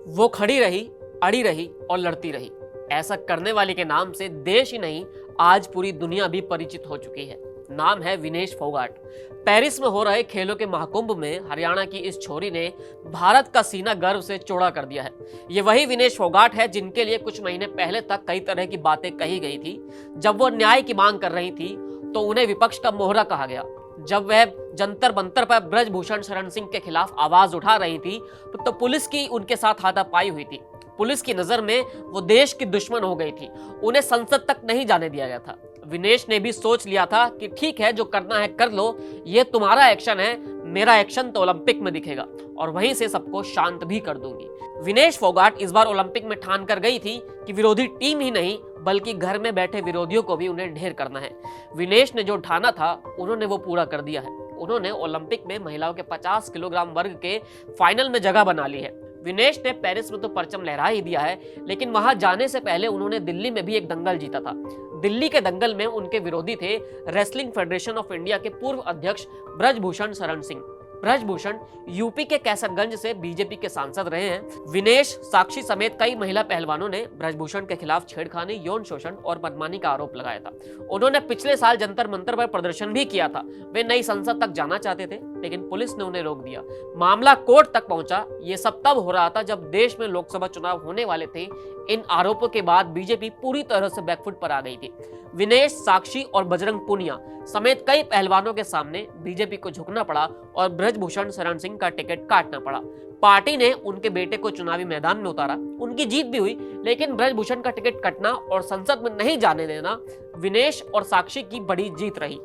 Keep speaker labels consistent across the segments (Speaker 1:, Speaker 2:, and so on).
Speaker 1: वो खड़ी रही, अड़ी रही और लड़ती रही। ऐसा करने वाली के नाम से देश ही नहीं, आज पूरी दुनिया भी परिचित हो चुकी है। नाम है विनेश फोगाट। पेरिस में हो रहे खेलों के महाकुंभ में हरियाणा की इस छोरी ने भारत का सीना गर्व से चौड़ा कर दिया है। ये वही विनेश फोगाट है जिनके लिए कुछ महीने पहले तक कई तरह की बातें कही गई थी। जब वो न्याय की मांग कर रही थी तो उन्हें विपक्ष का मोहरा कहा गया। जब वह जंतर मंतर पर ब्रजभूषण शरण सिंह के खिलाफ आवाज उठा रही थी तो पुलिस की उनके साथ हाथापाई हुई थी। पुलिस की नजर में वो देश की दुश्मन हो गई थी। उन्हें संसद तक नहीं जाने दिया गया था। विनेश ने भी सोच लिया था कि ठीक है, जो करना है कर लो, ये तुम्हारा एक्शन है, मेरा एक्शन तो ओलंपिक में दिखेगा और वहीं से सबको शांत भी कर दूंगी। विनेश फोगाट इस बार ओलंपिक में ठान कर गई थी कि विरोधी टीम ही नहीं बल्कि घर में बैठे विरोधियों को भी उन्हें ढेर करना है। विनेश ने जो ठाना था उन्होंने वो पूरा कर दिया है। उन्होंने ओलंपिक में महिलाओं के 50 किलोग्राम वर्ग के फाइनल में जगह बना ली है। विनेश ने पेरिस में तो परचम लहरा ही दिया है, लेकिन वहां जाने से पहले उन्होंने दिल्ली में भी एक दंगल जीता था। दिल्ली के दंगल में उनके विरोधी थे रेसलिंग फेडरेशन ऑफ इंडिया के पूर्व अध्यक्ष ब्रजभूषण शरण सिंह। ब्रजभूषण यूपी के कैसरगंज से बीजेपी के सांसद रहे हैं। विनेश, साक्षी समेत कई महिला पहलवानों ने ब्रजभूषण के खिलाफ छेड़खानी, यौन शोषण और मनमानी का आरोप लगाया था। उन्होंने पिछले साल जंतर मंतर पर प्रदर्शन भी किया था। वे नई संसद तक जाना चाहते थे, लेकिन पुलिस ने उन्हें रोक दिया। मामला कोर्ट तक पहुंचा। ये सब तब हो रहा था जब देश में लोकसभा चुनाव होने वाले थे। इन आरोपों के बाद बीजेपी पूरी तरह से बैकफुट पर आ गई थी। विनेश, साक्षी और बजरंग पूनिया समेत कई पहलवानों के सामने बीजेपी को झुकना पड़ा और ब्रजभूषण शरण सिंह का टिकट काटना पड़ा। पार्टी ने उनके बेटे को चुनावी मैदान में उतारा। उनकी जीत भी हुई, लेकिन ब्रजभूषण का टिकट कटना और संसद में नहीं जाने देना विनेश और साक्षी की बड़ी जीत रही।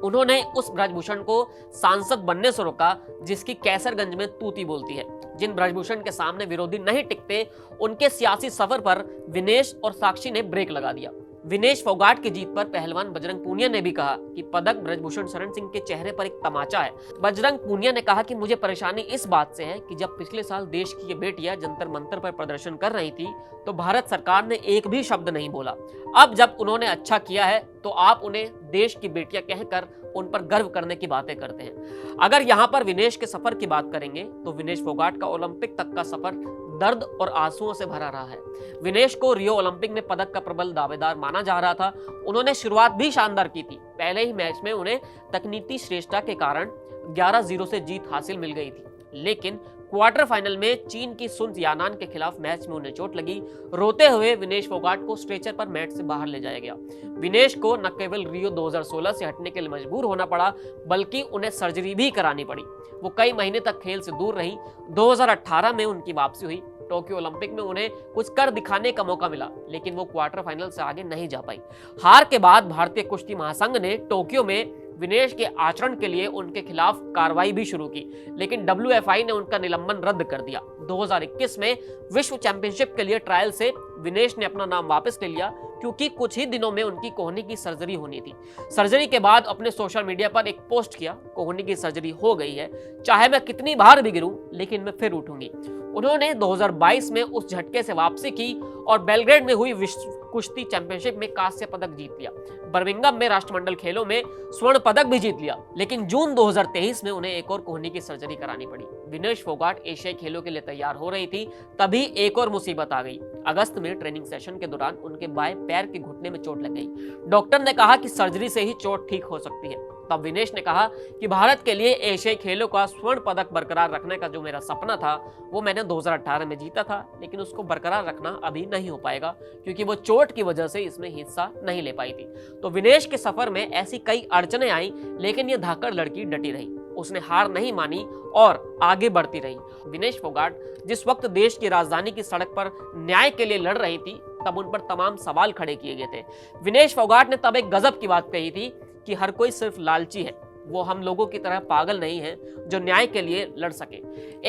Speaker 1: उन्होंने उस ब्रजभूषण को सांसद बनने से रोका जिसकी कैसरगंज में तूती बोलती है। जिन ब्रजभूषण के सामने विरोधी नहीं टिकते, उनके सियासी सफर पर विनेश और साक्षी ने ब्रेक लगा दिया। विनेश फोगाट की जीत पर पहलवान बजरंग पूनिया ने भी कहा कि पदक ब्रजभूषण शरण सिंह के चेहरे पर एक तमाचा है। बजरंग पूनिया ने कहा कि मुझे परेशानी इस बात से है कि जब पिछले साल देश की ये बेटियां जंतर मंतर पर प्रदर्शन कर रही थी तो भारत सरकार ने एक भी शब्द नहीं बोला। अब जब उन्होंने अच्छा किया है तो आप उन्हें देश की बेटियां कहकर उन पर गर्व करने की बातें करते हैं। अगर यहाँ पर विनेश के सफर की बात करेंगे तो विनेश फोगाट का ओलंपिक तक का सफर दर्द और आंसुओं से भरा रहा है। विनेश को रियो ओलंपिक में पदक का प्रबल दावेदार माना जा रहा था। उन्होंने शुरुआत भी शानदार की थी। पहले ही मैच में उन्हें तकनीकी श्रेष्ठता के कारण 11-0 से जीत हासिल मिल गई थी, लेकिन क्वार्टर फाइनल में चीन की सुन यानान के खिलाफ मैच में उन्हें चोट लगी। रोते हुए विनेश फोगाट को स्ट्रेचर पर मैच से बाहर ले जाया गया। विनेश को न केवल रियो 2016 से हटने के लिए मजबूर होना पड़ा, बल्कि उन्हें सर्जरी भी करानी पड़ी। वो कई महीने तक खेल से दूर रही। 2018 में उनकी वापसी हुई। टोक्यो ओलंपिक में उन्हें कुछ कर दिखाने का मौका मिला, लेकिन वो क्वार्टर फाइनल से आगे नहीं जा पाई। हार के बाद भारतीय कुश्ती महासंघ ने टोक्यो में विनेश के आचरण के लिए उनके खिलाफ कार्रवाई भी शुरू की, लेकिन WFI ने उनका निलंबन रद्द कर दिया। 2021 में विश्व चैंपियनशिप के लिए ट्रायल से विनेश ने अपना नाम वापस ले लिया, क्योंकि कुछ ही दिनों में उनकी कोहनी की सर्जरी होनी थी। सर्जरी के बाद अपने सोशल मीडिया पर एक पोस्ट किया, कोहनी की सर्जरी हो गई है, चाहे मैं कितनी बार भी गिरूं लेकिन मैं फिर उठूंगी। उन्होंने 2022 में उस झटके से वापसी की और बेलग्रेड में हुई विश्व कुश्ती चैंपियनशिप में कांस्य पदक जीत लिया। बर्मिंघम में राष्ट्रमंडल खेलों में स्वर्ण पदक भी जीत लिया, लेकिन जून 2023 में उन्हें एक और कोहनी की सर्जरी करानी पड़ी। विनेश फोगाट एशियाई खेलों के लिए तैयार हो रही थी, तभी एक और मुसीबत आ गई। अगस्त में ट्रेनिंग सेशन के दौरान उनके बाएं पैर के घुटने में चोट लग गई। डॉक्टर ने कहा कि सर्जरी से ही चोट ठीक हो सकती है। तब विनेश ने कहा कि भारत के लिए एशियाई खेलों का स्वर्ण पदक बरकरार रखने का जो मेरा सपना था वो मैंने 2018 में जीता था, लेकिन उसको बरकरार रखना अभी नहीं हो पाएगा क्योंकि वो चोट की वजह से इसमें हिस्सा नहीं ले पाई थी। तो विनेश के सफर में ऐसी कई अड़चने आई, लेकिन ये धाकड़ लड़की डटी रही। उसने हार नहीं मानी और आगे बढ़ती रही। विनेश फोगाट जिस वक्त देश की राजधानी की सड़क पर न्याय के लिए लड़ रही थी, तब उन पर तमाम सवाल खड़े किए गए थे। विनेश फोगाट ने तब एक गजब की बात कही थी कि हर कोई सिर्फ लालची है, वो हम लोगों की तरह पागल नहीं है जो न्याय के लिए लड़ सके।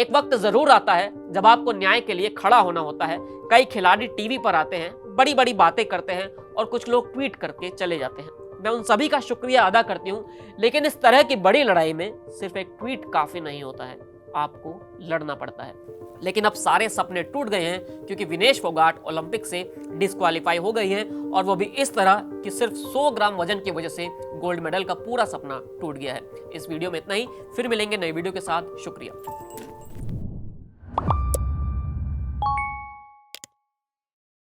Speaker 1: एक वक्त जरूर आता है जब आपको न्याय के लिए खड़ा होना होता है। कई खिलाड़ी टीवी पर आते हैं, बड़ी बड़ी बातें करते हैं और कुछ लोग ट्वीट करके चले जाते हैं। मैं उन सभी का शुक्रिया अदा करती हूँ, लेकिन इस तरह की बड़ी लड़ाई में सिर्फ एक ट्वीट काफी नहीं होता है, आपको लड़ना पड़ता है। लेकिन अब सारे सपने टूट गए हैं क्योंकि विनेश फोगाट ओलंपिक से डिस्क्वालीफाई हो गई हैं, और वो भी इस तरह कि सिर्फ 100 ग्राम वजन की वजह से गोल्ड मेडल का पूरा सपना टूट गया है। इस वीडियो में इतना ही, फिर मिलेंगे नई वीडियो के साथ। शुक्रिया।